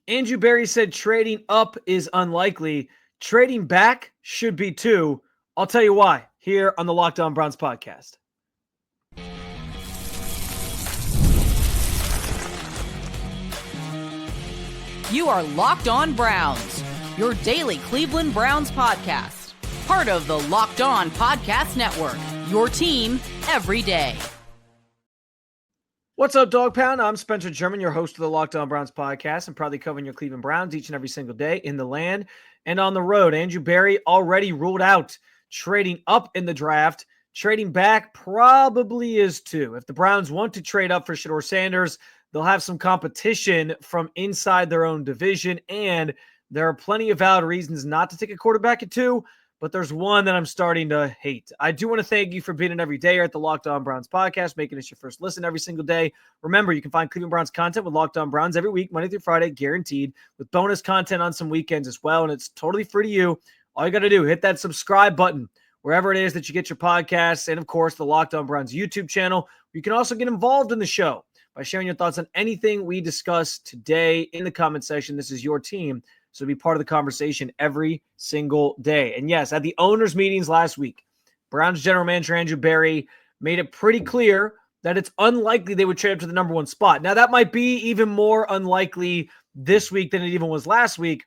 Andrew Berry said trading up is unlikely. Trading back should be too. I'll tell you why here on the Locked On Browns podcast. You are Locked On Browns, your daily Cleveland Browns podcast. Part of the Locked On Podcast Network, your team every day. What's up, Dog Pound? I'm Spencer German, your host of the Locked On Browns podcast. I'm proudly covering your Cleveland Browns each and every single day in the land and on the road. Andrew Berry already ruled out trading up in the draft. Trading back probably is too. If the Browns want to trade up for Shedeur Sanders, they'll have some competition from inside their own division, and there are plenty of valid reasons not to take a quarterback at 2, but there's one that I'm starting to hate. I do want to thank you for being an everydayer at the Locked On Browns podcast, making this your first listen every single day. Remember, you can find Cleveland Browns content with Locked On Browns every week, Monday through Friday, guaranteed, with bonus content on some weekends as well, and it's totally free to you. All you got to do, hit that subscribe button wherever it is that you get your podcasts, and of course, the Locked On Browns YouTube channel. You can also get involved in the show by sharing your thoughts on anything we discuss today in the comment section. This is your team, so be part of the conversation every single day. And yes, at the owners' meetings last week, Browns general manager Andrew Berry made it pretty clear that it's unlikely they would trade up to the number 1 spot. Now, that might be even more unlikely this week than it even was last week,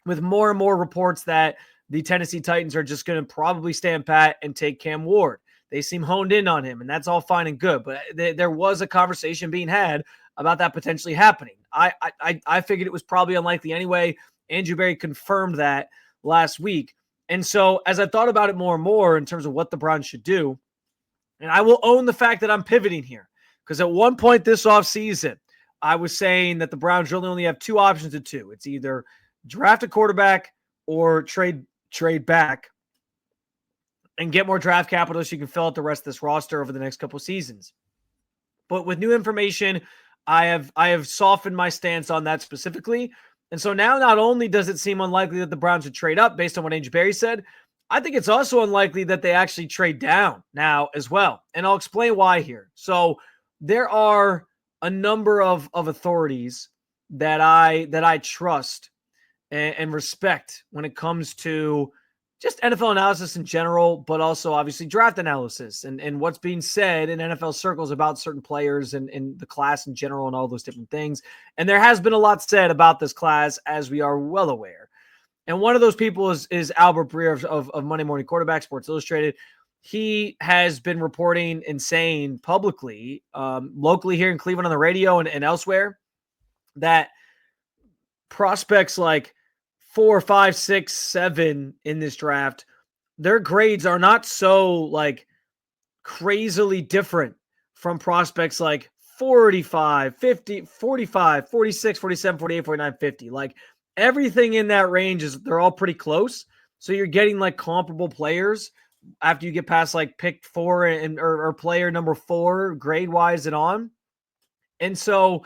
with more and more reports that the Tennessee Titans are just going to probably stand pat and take Cam Ward. They seem honed in on him, and that's all fine and good. But there was a conversation being had about that potentially happening. I figured it was probably unlikely anyway. Andrew Berry confirmed that last week. And so as I thought about it more and more in terms of what the Browns should do, and I will own the fact that I'm pivoting here, because at one point this offseason, I was saying that the Browns really only have 2 options at 2. It's either draft a quarterback or trade back and get more draft capital so you can fill out the rest of this roster over the next couple seasons. But with new information, I have softened my stance on that specifically. And so now not only does it seem unlikely that the Browns would trade up based on what Andrew Berry said, I think it's also unlikely that they actually trade down now as well. And I'll explain why here. So there are a number of authorities that I trust and respect when it comes to just NFL analysis in general, but also obviously draft analysis and what's being said in NFL circles about certain players and the class in general and all those different things. And there has been a lot said about this class, as we are well aware. And one of those people is Albert Breer of Monday Morning Quarterback, Sports Illustrated. He has been reporting and saying publicly, locally here in Cleveland on the radio and elsewhere, that prospects like 4, 5, 6, 7 in this draft, their grades are not so like crazily different from prospects like 45, 50, 45, 46, 47, 48, 49, 50. Like everything in that range they're all pretty close. So you're getting like comparable players after you get past like pick 4 or player number 4 grade wise and on. And so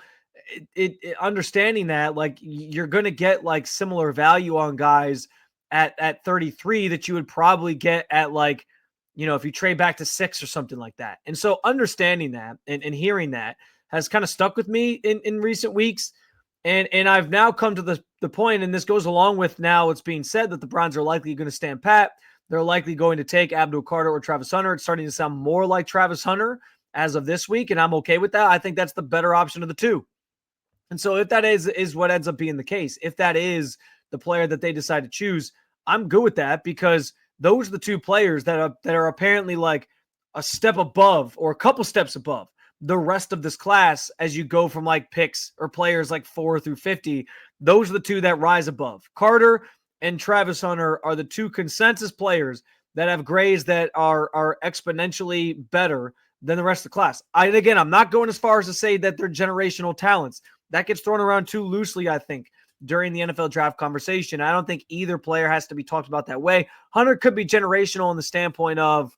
understanding that, like, you're going to get like similar value on guys at 33 that you would probably get at like, if you trade back to 6 or something like that. And so understanding that and hearing that has kind of stuck with me in recent weeks. And I've now come to the point, and this goes along with now it's being said that the Browns are likely going to stand pat. They're likely going to take Abdul Carter or Travis Hunter. It's starting to sound more like Travis Hunter as of this week, and I'm okay with that. I think that's the better option of the 2. And so if that is what ends up being the case, if that is the player that they decide to choose, I'm good with that, because those are the 2 players that are apparently like a step above or a couple steps above the rest of this class as you go from like picks or players like 4 through 50. Those are the 2 that rise above. Carter and Travis Hunter are the 2 consensus players that have grades that are exponentially better than the rest of the class. Again, I'm not going as far as to say that they're generational talents. That gets thrown around too loosely, I think, during the NFL draft conversation. I don't think either player has to be talked about that way. Hunter could be generational in the standpoint of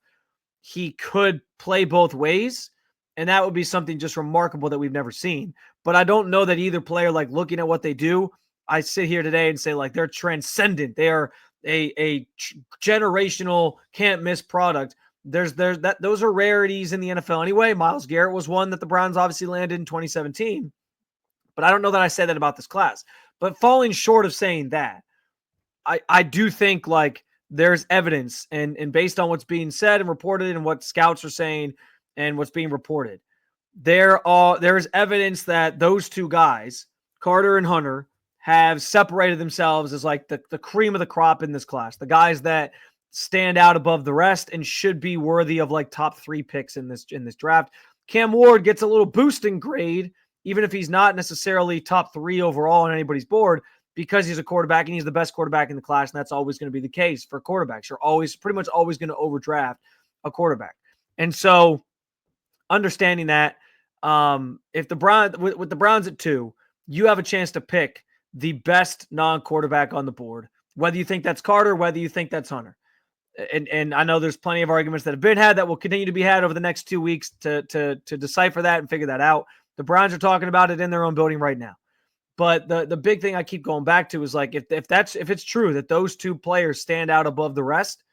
he could play both ways, and that would be something just remarkable that we've never seen. But I don't know that either player, like looking at what they do, I sit here today and say like they're transcendent. They are a generational can't miss product. Those are rarities in the NFL anyway. Myles Garrett was one that the Browns obviously landed in 2017. But I don't know that I say that about this class. But falling short of saying that, I do think like there's evidence and based on what's being said and reported and what scouts are saying and what's being reported, there's evidence that those two guys, Carter and Hunter, have separated themselves as like the cream of the crop in this class. The guys that stand out above the rest and should be worthy of like top 3 picks in this draft. Cam Ward gets a little boost in grade, even if he's not necessarily top 3 overall on anybody's board, because he's a quarterback and he's the best quarterback in the class, and that's always going to be the case for quarterbacks. You're pretty much always going to overdraft a quarterback. And so understanding that, if the Browns with the Browns at 2, you have a chance to pick the best non-quarterback on the board, whether you think that's Carter, whether you think that's Hunter. And I know there's plenty of arguments that have been had that will continue to be had over the next 2 weeks to decipher that and figure that out. The Browns are talking about it in their own building right now. But the big thing I keep going back to is like if it's true that those 2 players stand out above the rest,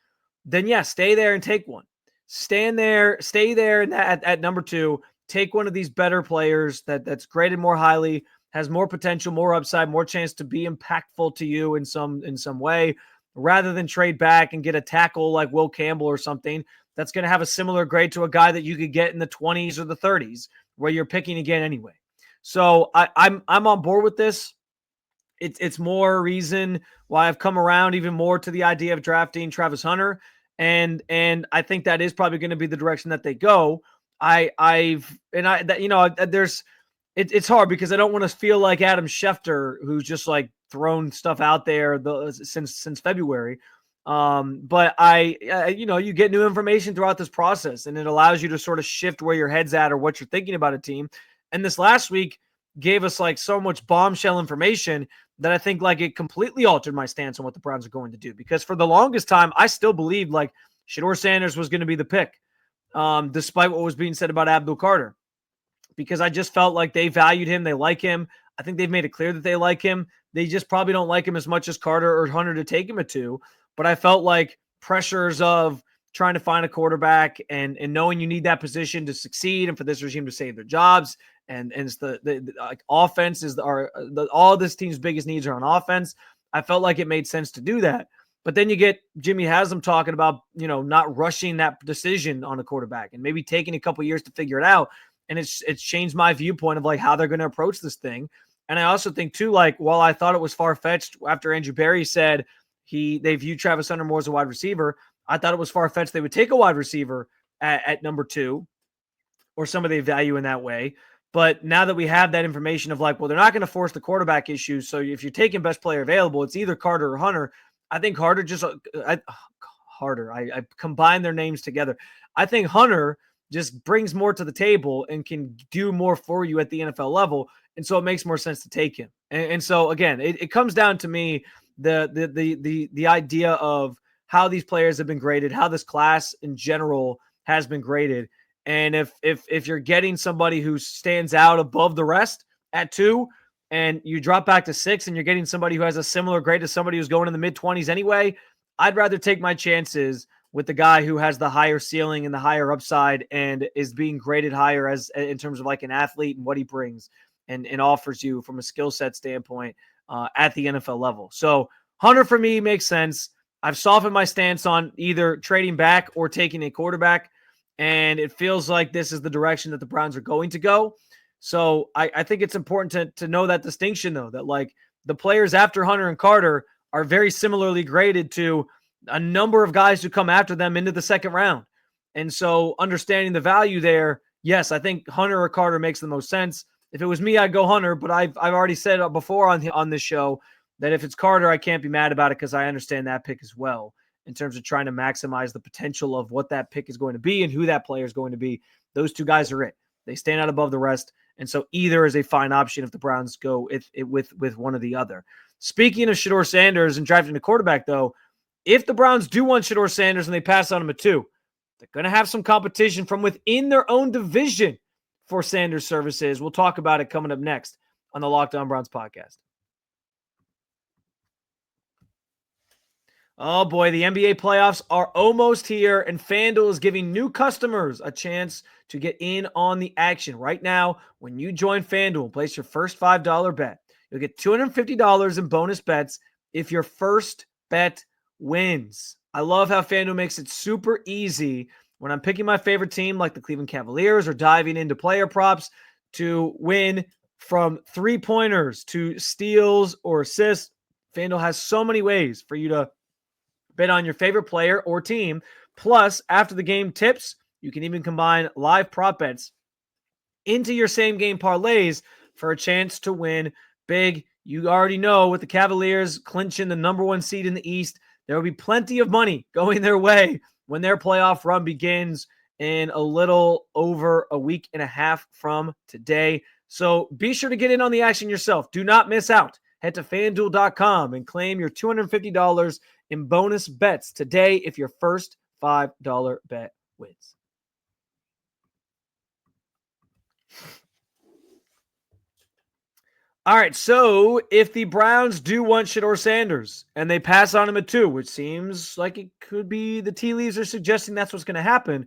then yeah, stay there and take one. Stay there at number 2. Take one of these better players that's graded more highly, has more potential, more upside, more chance to be impactful to you in some way, rather than trade back and get a tackle like Will Campbell or something that's going to have a similar grade to a guy that you could get in the 20s or the 30s, where you're picking again anyway. So I'm on board with this. It's more reason why I've come around even more to the idea of drafting Travis Hunter, and I think that is probably going to be the direction that they go. It's hard because I don't want to feel like Adam Schefter, who's just like thrown stuff out there since February. But you get new information throughout this process, and it allows you to sort of shift where your head's at or what you're thinking about a team. And this last week gave us like so much bombshell information that I think like it completely altered my stance on what the Browns are going to do. Because for the longest time, I still believed like Shedeur Sanders was going to be the pick, despite what was being said about Abdul Carter, because I just felt like they valued him. They like him. I think they've made it clear that they like him. They just probably don't like him as much as Carter or Hunter to take him at 2. But I felt like pressures of trying to find a quarterback and knowing you need that position to succeed and for this regime to save their jobs. And it's the like offense is all this team's biggest needs are on offense. I felt like it made sense to do that. But then you get Jimmy Haslam talking about, not rushing that decision on a quarterback and maybe taking a couple years to figure it out. And it's changed my viewpoint of like how they're going to approach this thing. And I also think too, like, while I thought it was far-fetched after Andrew Berry said they view Travis Hunter more as a wide receiver, I thought it was far-fetched they would take a wide receiver at number 2 or somebody they value in that way. But now that we have that information of like, well, they're not going to force the quarterback issue. So if you're taking best player available, it's either Carter or Hunter. I think Harder I combine their names together. I think Hunter just brings more to the table and can do more for you at the NFL level. And so it makes more sense to take him. And so again, it comes down to me, the idea of how these players have been graded, how this class in general has been graded. And if you're getting somebody who stands out above the rest at 2 and you drop back to 6 and you're getting somebody who has a similar grade to somebody who's going in the mid-20s anyway, I'd rather take my chances with the guy who has the higher ceiling and the higher upside and is being graded higher as in terms of like an athlete and what he brings and offers you from a skill set standpoint at the NFL level. So Hunter for me makes sense. I've softened my stance on either trading back or taking a quarterback, and it feels like this is the direction that the Browns are going to go. So I think it's important to know that distinction, though, that like the players after Hunter and Carter are very similarly graded to a number of guys who come after them into the second round. And so understanding the value there, yes, I think Hunter or Carter makes the most sense. If it was me, I'd go Hunter, but I've already said before on this show that if it's Carter, I can't be mad about it because I understand that pick as well in terms of trying to maximize the potential of what that pick is going to be and who that player is going to be. Those 2 guys are it. They stand out above the rest. And so either is a fine option if the Browns go with one or the other. Speaking of Shedeur Sanders and drafting a quarterback, though, if the Browns do want Shedeur Sanders and they pass on him at 2, they're going to have some competition from within their own division for Sanders services. We'll talk about it coming up next on the Locked On Browns podcast. Oh boy, the NBA playoffs are almost here, and FanDuel is giving new customers a chance to get in on the action. Right now, when you join FanDuel and place your first $5 bet, You'll get $250 in bonus bets if your first bet wins. I love how FanDuel makes it super easy when I'm picking my favorite team like the Cleveland Cavaliers or diving into player props to win from 3-pointers to steals or assists. FanDuel has so many ways for you to bet on your favorite player or team. Plus, after the game tips, you can even combine live prop bets into your same game parlays for a chance to win big. You already know with the Cavaliers clinching the number 1 seed in the East, there will be plenty of money going their way when their playoff run begins in a little over a week and a half from today. So be sure to get in on the action yourself. Do not miss out. Head to FanDuel.com and claim your $250 in bonus bets today if your first $5 bet wins. All right, so if the Browns do want Shedeur Sanders and they pass on him at 2, which seems like it could be, the tea leaves are suggesting that's what's going to happen,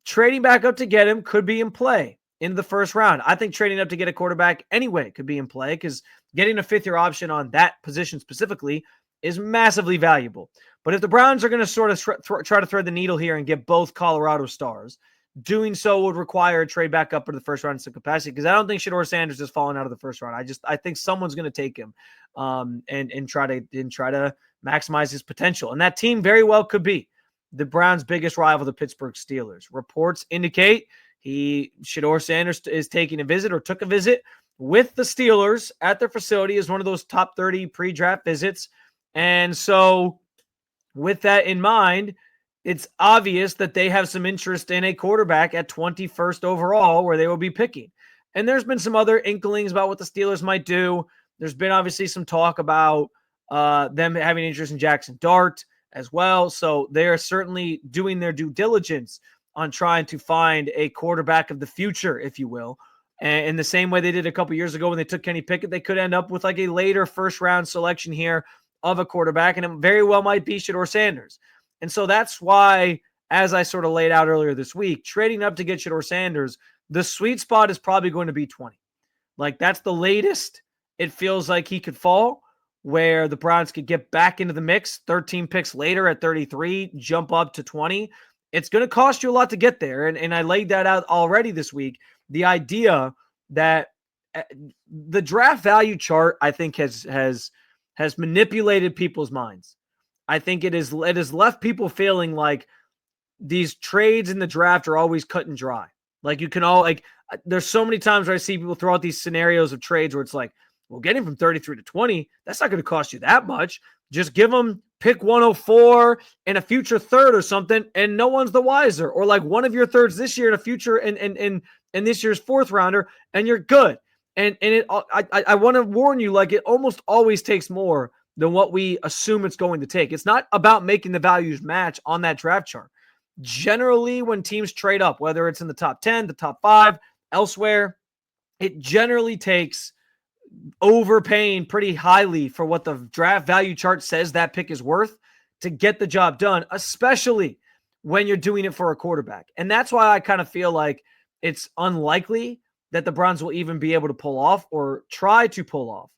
trading back up to get him could be in play in the first round. I think trading up to get a quarterback anyway could be in play because getting a 5th-year option on that position specifically is massively valuable. But if the Browns are going to sort of try to thread the needle here and get both Colorado stars, doing so would require a trade back up for the first round in some capacity because I don't think Shedeur Sanders is falling out of the first round. I think someone's going to take him and try to maximize his potential. And that team very well could be the Browns' biggest rival, the Pittsburgh Steelers. Reports indicate Shedeur Sanders is taking a visit or took a visit with the Steelers at their facility as one of those top 30 pre-draft visits. And so with that in mind, it's obvious that they have some interest in a quarterback at 21st overall where they will be picking. And there's been some other inklings about what the Steelers might do. There's been obviously some talk about them having interest in Jackson Dart as well. So they're certainly doing their due diligence on trying to find a quarterback of the future, if you will. And in the same way they did a couple years ago when they took Kenny Pickett, they could end up with like a later first-round selection here of a quarterback, and it very well might be Shedeur Sanders. And so that's why, as I sort of laid out earlier this week, trading up to get Shedeur Sanders, the sweet spot is probably going to be 20. Like, that's the latest it feels like he could fall, where the Browns could get back into the mix, 13 picks later at 33, jump up to 20. It's going to cost you a lot to get there. And I laid that out already this week. The idea that the draft value chart, I think, has manipulated people's minds. I think it has left people feeling like these trades in the draft are always cut and dry. Like you can all there's so many times where I see people throw out these scenarios of trades where it's like, well, getting from 33 to 20, that's not going to cost you that much. Just give them pick 104 and a future third or something, and no one's the wiser. Or like one of your thirds this year and a future and this year's 4th rounder, and you're good. And I want to warn you, like it almost always takes more than what we assume it's going to take. It's not about making the values match on that draft chart. Generally, when teams trade up, whether it's in the top 10, the top 5, elsewhere, it generally takes overpaying pretty highly for what the draft value chart says that pick is worth to get the job done, especially when you're doing it for a quarterback. And that's why I kind of feel like it's unlikely that the Browns will even be able to pull off or try to pull off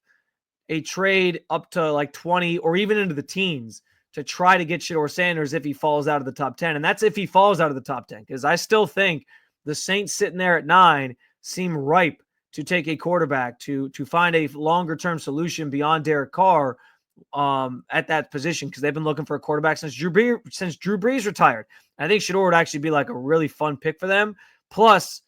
a trade up to like 20 or even into the teens to try to get Shedeur Sanders if he falls out of the top 10. And that's if he falls out of the top 10, because I still think the Saints sitting there at 9 seem ripe to take a quarterback to find a longer-term solution beyond Derek Carr at that position, because they've been looking for a quarterback since Drew Brees retired. I think Shedeur would actually be like a really fun pick for them. Plus,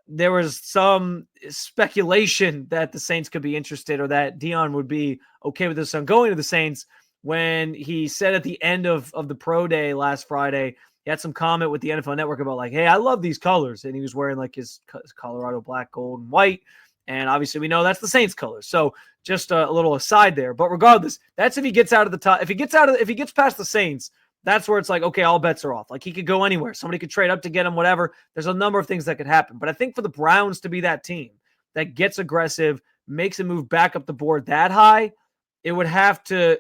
there was some speculation that the Saints could be interested or that Dion would be okay with his son going to the Saints when he said at the end of the pro day last Friday, he had some comment with the NFL Network about like, hey, I love these colors. And he was wearing like his Colorado black, gold, and white. And obviously we know that's the Saints colors. So just a little aside there. But regardless, that's if he gets out of the top. If he gets past the Saints, that's where it's like, okay, all bets are off. Like he could go anywhere. Somebody could trade up to get him, whatever. There's a number of things that could happen. But I think for the Browns to be that team that gets aggressive, makes a move back up the board that high, he would have to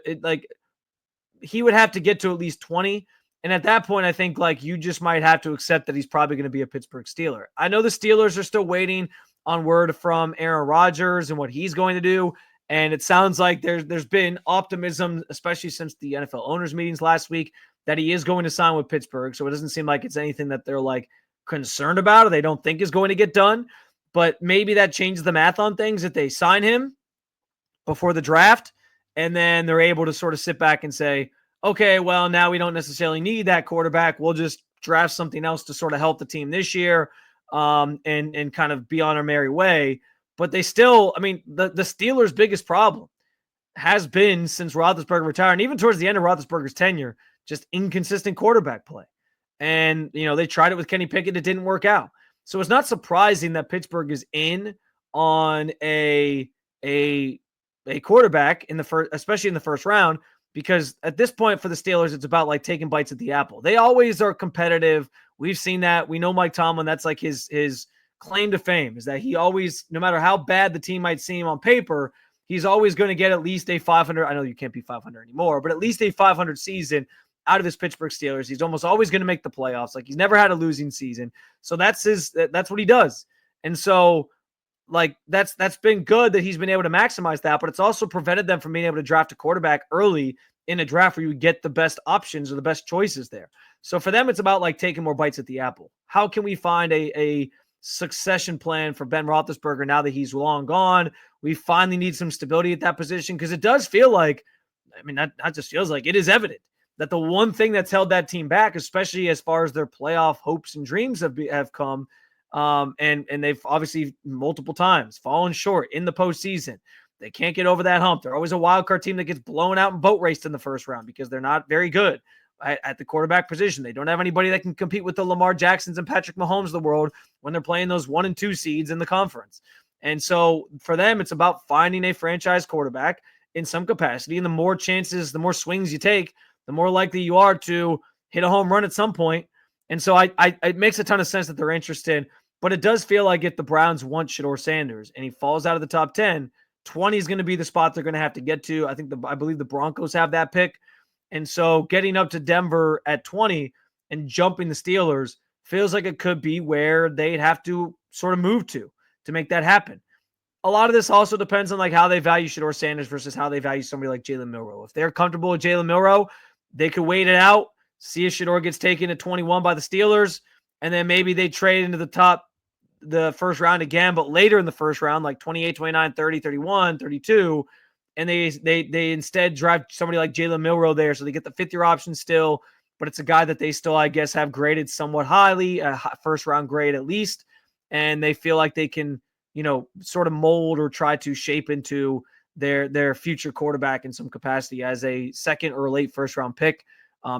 get to at least 20. And at that point, I think like you just might have to accept that he's probably going to be a Pittsburgh Steeler. I know the Steelers are still waiting on word from Aaron Rodgers and what he's going to do. And it sounds like there's been optimism, especially since the NFL owners meetings last week, that he is going to sign with Pittsburgh. So it doesn't seem like it's anything that they're like concerned about or they don't think is going to get done. But maybe that changes the math on things if they sign him before the draft, and then they're able to sort of sit back and say, okay, well, now we don't necessarily need that quarterback. We'll just draft something else to sort of help the team this year, and kind of be on our merry way. But they still, I mean, the Steelers' biggest problem has been since Roethlisberger retired, and even towards the end of Roethlisberger's tenure, just inconsistent quarterback play. And, they tried it with Kenny Pickett. It didn't work out. So it's not surprising that Pittsburgh is in on a quarterback in the first, especially in the first round, because at this point for the Steelers, it's about like taking bites at the apple. They always are competitive. We've seen that. We know Mike Tomlin. That's like his claim to fame, is that he always, no matter how bad the team might seem on paper, he's always going to get at least a 500. I know you can't be 500 anymore, but at least a 500 season out of his Pittsburgh Steelers. He's almost always going to make the playoffs. Like, he's never had a losing season. So that's what he does. And so, like, that's been good that he's been able to maximize that, but it's also prevented them from being able to draft a quarterback early in a draft where you get the best options or the best choices there. So for them, it's about like taking more bites at the apple. How can we find a succession plan for Ben Roethlisberger now that he's long gone? We finally need some stability at that position, because it does feel like, I mean, that just feels like it is evident that the one thing that's held that team back, especially as far as their playoff hopes and dreams have come, and they've obviously multiple times fallen short in the postseason. They can't get over that hump. They're always a wild card team that gets blown out and boat raced in the first round because they're not very good at the quarterback position. They don't have anybody that can compete with the Lamar Jacksons and Patrick Mahomes of the world when they're playing those 1 and 2 seeds in the conference. And so for them, it's about finding a franchise quarterback in some capacity. And the more chances, the more swings you take, the more likely you are to hit a home run at some point. And so it makes a ton of sense that they're interested, but it does feel like if the Browns want Shedeur Sanders and he falls out of the top 10, 20 is going to be the spot they're going to have to get to. I believe the Broncos have that pick. And so getting up to Denver at 20 and jumping the Steelers feels like it could be where they'd have to sort of move to make that happen. A lot of this also depends on like how they value Shedeur Sanders versus how they value somebody like Jalen Milroe. If they're comfortable with Jalen Milroe, they could wait it out, see if Shedeur gets taken at 21 by the Steelers, and then maybe they trade into the first round again, but later in the first round, like 28, 29, 30, 31, 32, and they instead drive somebody like Jalen Milroe there, so they get the fifth-year option still, but it's a guy that they still, I guess, have graded somewhat highly, a first-round grade at least, and they feel like they can, sort of mold or try to shape into their future quarterback in some capacity as a second or late first-round pick.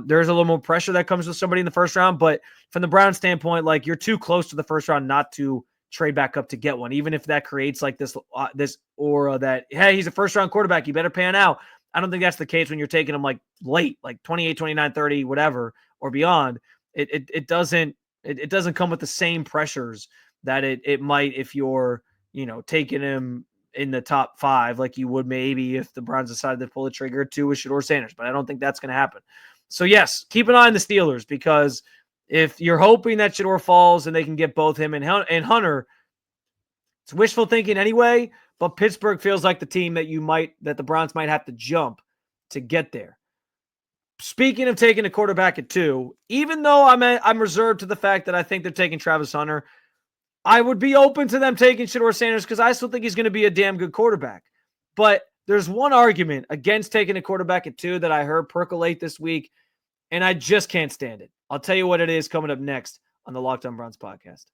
There's a little more pressure that comes with somebody in the first round, but from the Browns standpoint, like, you're too close to the first round not to trade back up to get one, even if that creates like this aura that, hey, he's a first round quarterback, you better pan out. I don't think that's the case when you're taking him like late, like 28, 29, 30, whatever, or beyond. It doesn't come with the same pressures that it might if you're, taking him in the top 5, like you would maybe if the Browns decided to pull the trigger to with Shedeur Sanders, but I don't think that's going to happen. So yes, keep an eye on the Steelers, because if you're hoping that Shedeur falls and they can get both him and Hunter, it's wishful thinking anyway, but Pittsburgh feels like the team that the Browns might have to jump to get there. Speaking of taking a quarterback at 2, even though I'm reserved to the fact that I think they're taking Travis Hunter, I would be open to them taking Shedeur Sanders because I still think he's going to be a damn good quarterback. But there's one argument against taking a quarterback at 2 that I heard percolate this week, and I just can't stand it. I'll tell you what it is coming up next on the Locked On Browns podcast.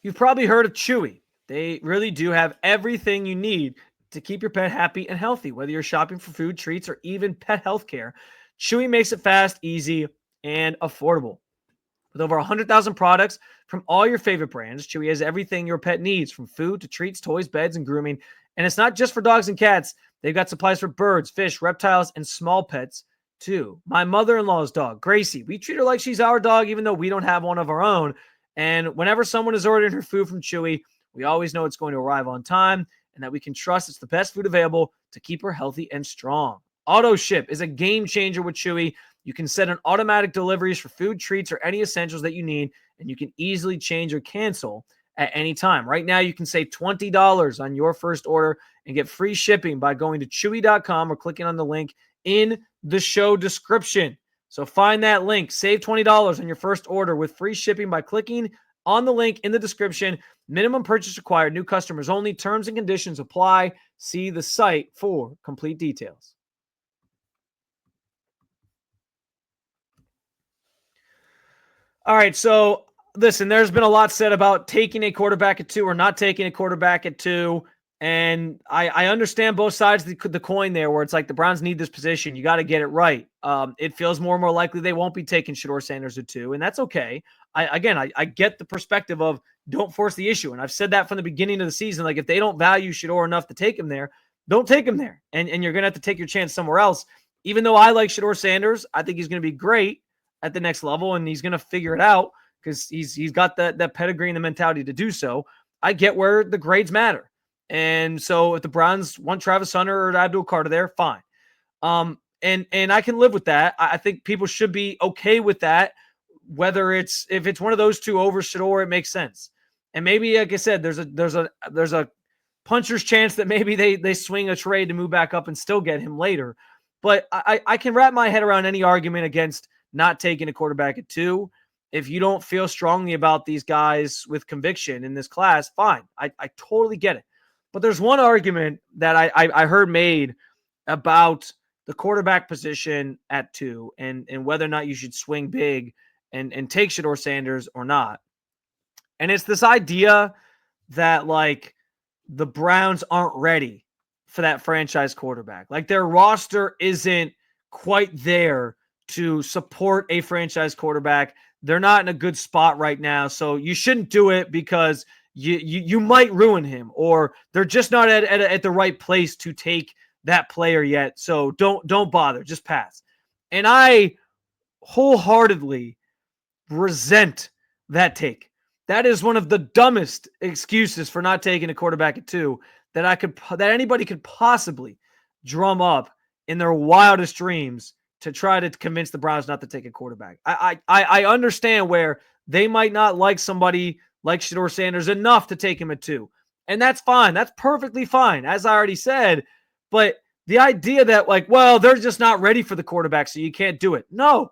You've probably heard of Chewy. They really do have everything you need to keep your pet happy and healthy, whether you're shopping for food, treats, or even pet health care. Chewy makes it fast, easy, and affordable. With over 100,000 products from all your favorite brands, Chewy has everything your pet needs, from food to treats, toys, beds, and grooming. And it's not just for dogs and cats. They've got supplies for birds, fish, reptiles, and small pets, too. My mother-in-law's dog, Gracie, we treat her like she's our dog, even though we don't have one of our own. And whenever someone is ordering her food from Chewy, we always know it's going to arrive on time and that we can trust it's the best food available to keep her healthy and strong. Auto Ship is a game changer with Chewy. You can set an automatic deliveries for food, treats, or any essentials that you need, and you can easily change or cancel at any time. Right now, you can save $20 on your first order and get free shipping by going to chewy.com or clicking on the link in the show description. So find that link, save $20 on your first order with free shipping by clicking on the link in the description. Minimum purchase required, new customers only, terms and conditions apply. See the site for complete details. All right, so listen, there's been a lot said about taking a quarterback at 2 or not taking a quarterback at 2. And I understand both sides of the coin there, where it's like the Browns need this position. You got to get it right. It feels more and more likely they won't be taking Shedeur Sanders at 2, and that's okay. I get the perspective of don't force the issue. And I've said that from the beginning of the season. Like, if they don't value Shedeur enough to take him there, don't take him there. And you're going to have to take your chance somewhere else. Even though I like Shedeur Sanders, I think he's going to be great at the next level, and he's going to figure it out because he's got that pedigree and the mentality to do so. I get where the grades matter. And so if the Browns want Travis Hunter or Abdul Carter there, fine. And I can live with that. I think people should be okay with that. If it's one of those two over Shedeur, it makes sense. And maybe, like I said, there's a puncher's chance that maybe they swing a trade to move back up and still get him later. But I can wrap my head around any argument against not taking a quarterback at 2. If you don't feel strongly about these guys with conviction in this class, fine. I totally get it. But there's one argument that I heard made about the quarterback position at 2 and whether or not you should swing big and take Shedeur Sanders or not. And it's this idea that, like, the Browns aren't ready for that franchise quarterback. Like, their roster isn't quite there to support a franchise quarterback. They're not in a good spot right now, so you shouldn't do it because you might ruin him, or they're just not at the right place to take that player yet. So don't bother, just pass. And I wholeheartedly resent that take. That is one of the dumbest excuses for not taking a quarterback at 2 that anybody could possibly drum up in their wildest dreams to try to convince the Browns not to take a quarterback. I understand where they might not like somebody like Shedeur Sanders enough to take him at 2. And that's fine. That's perfectly fine, as I already said. But the idea that, like, well, they're just not ready for the quarterback, so you can't do it. No.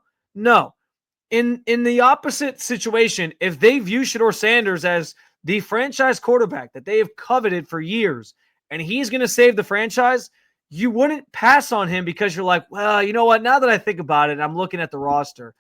In the opposite situation, if they view Shedeur Sanders as the franchise quarterback that they have coveted for years, and he's going to save the franchise, you wouldn't pass on him because you're like, well, you know what? Now that I think about it, I'm looking at the roster,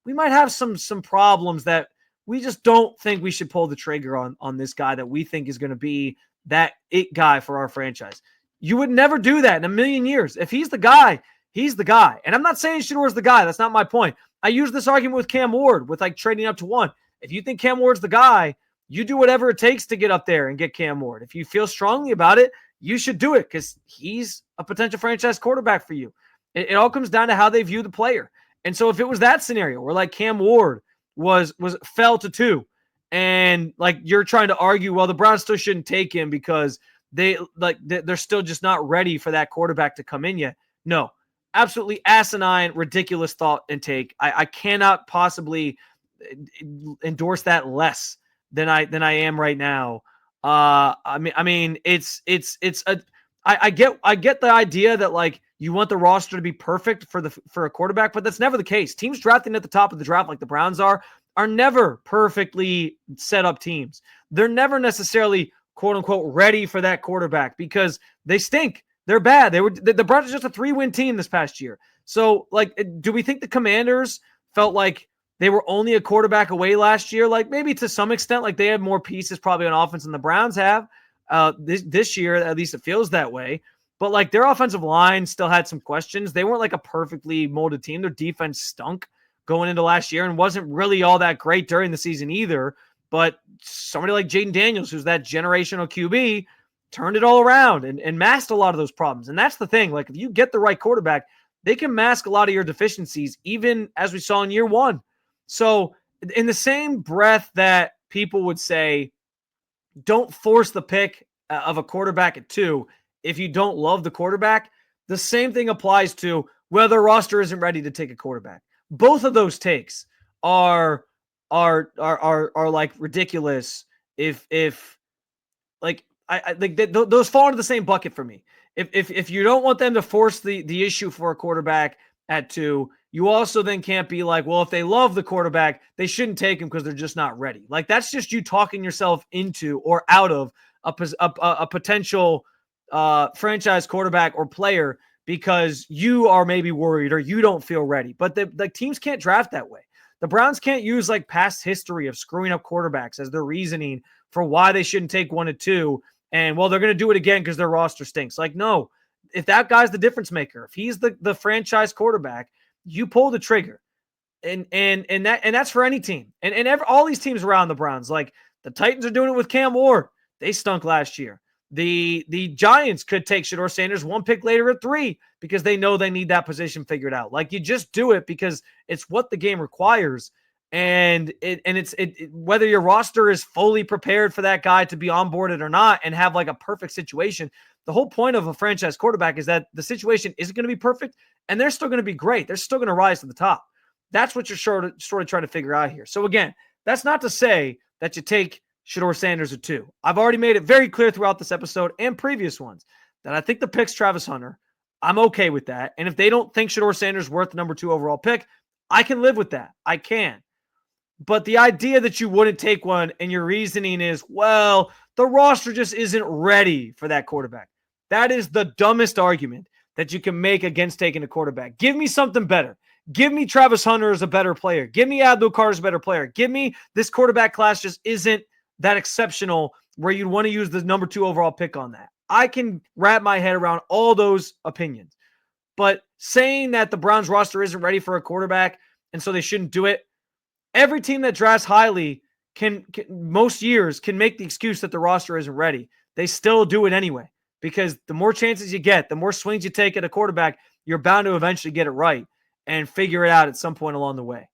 we might have some problems that we just don't think we should pull the trigger on this guy that we think is going to be that it guy for our franchise. You would never do that in a million years. If he's the guy, he's the guy. And I'm not saying Shedeur's the guy. That's not my point. I use this argument with Cam Ward with, like, trading up to 1. If you think Cam Ward's the guy, you do whatever it takes to get up there and get Cam Ward. If you feel strongly about it, you should do it because he's a potential franchise quarterback for you. It all comes down to how they view the player. And so if it was that scenario where, like, Cam Ward fell to 2, and, like, you're trying to argue, well, the Browns still shouldn't take him because they're still just not ready for that quarterback to come in yet. No, absolutely asinine, ridiculous thought and take. I cannot possibly endorse that less than I am right now. I mean, I get the idea that, like, you want the roster to be perfect for a quarterback, but that's never the case. Teams drafting at the top of the draft, like the Browns are never perfectly set up teams. They're never necessarily, quote unquote, ready for that quarterback because they stink. They're bad. The Browns are just a 3-win team this past year. So, like, do we think the Commanders felt like they were only a quarterback away last year? Like, maybe to some extent, like, they had more pieces probably on offense than the Browns have. This year, at least it feels that way. But, like, their offensive line still had some questions. They weren't like a perfectly molded team. Their defense stunk going into last year and wasn't really all that great during the season either. But somebody like Jaden Daniels, who's that generational QB, turned it all around and masked a lot of those problems. And that's the thing. Like, if you get the right quarterback, they can mask a lot of your deficiencies, even as we saw in year 1. So in the same breath that people would say, don't force the pick of a quarterback at 2 if you don't love the quarterback, the same thing applies to, well, the roster isn't ready to take a quarterback. Both of those takes are like ridiculous if like I like those fall into the same bucket for me. If you don't want them to force the issue for a quarterback at 2, you also then can't be like, well, if they love the quarterback, they shouldn't take him because they're just not ready. Like that's just you talking yourself into or out of a potential franchise quarterback or player because you are maybe worried or you don't feel ready. But the teams can't draft that way. The Browns can't use like past history of screwing up quarterbacks as their reasoning for why they shouldn't take 1 at 2. And well, they're going to do it again because their roster stinks. Like, no, if that guy's the difference maker, if he's the franchise quarterback, you pull the trigger. And that's for any team. And all these teams around the Browns, like the Titans are doing it with Cam Ward. They stunk last year. The Giants could take Shedeur Sanders 1 pick later at 3 because they know they need that position figured out. Like you just do it because it's what the game requires. And it's whether your roster is fully prepared for that guy to be onboarded or not and have like a perfect situation. The whole point of a franchise quarterback is that the situation isn't going to be perfect and they're still going to be great. They're still going to rise to the top. That's what you're sort of trying to figure out here. So again, that's not to say that you take Shedeur Sanders at 2. I've already made it very clear throughout this episode and previous ones that I think the pick's Travis Hunter. I'm okay with that. And if they don't think Shedeur Sanders worth the number 2 overall pick, I can live with that. I can. But the idea that you wouldn't take one and your reasoning is, well, the roster just isn't ready for that quarterback. That is the dumbest argument that you can make against taking a quarterback. Give me something better. Give me Travis Hunter as a better player. Give me Abdul Carr as a better player. Give me this quarterback class just isn't that exceptional where you'd want to use the number 2 overall pick on that. I can wrap my head around all those opinions. But saying that the Browns roster isn't ready for a quarterback and so they shouldn't do it, every team that drafts highly can most years can make the excuse that the roster isn't ready. They still do it anyway because the more chances you get, the more swings you take at a quarterback, you're bound to eventually get it right and figure it out at some point along the way.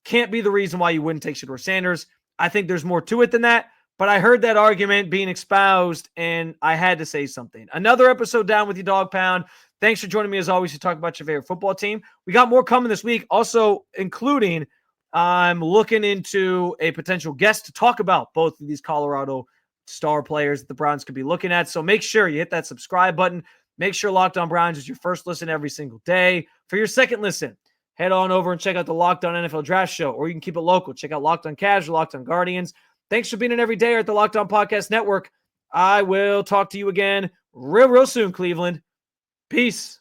Can't be the reason why you wouldn't take Shedeur Sanders. I think there's more to it than that, but I heard that argument being espoused and I had to say something. Another episode down with you, Dog Pound. Thanks for joining me as always to talk about your favorite football team. We got more coming this week, also including I'm looking into a potential guest to talk about both of these Colorado star players that the Browns could be looking at. So make sure you hit that subscribe button. Make sure Locked On Browns is your first listen every single day. For your second listen, head on over and check out the Locked On NFL Draft Show, or you can keep it local. Check out Locked On Cavs or Locked On Guardians. Thanks for being an everydayer at the Locked On Podcast Network. I will talk to you again real soon, Cleveland. Peace.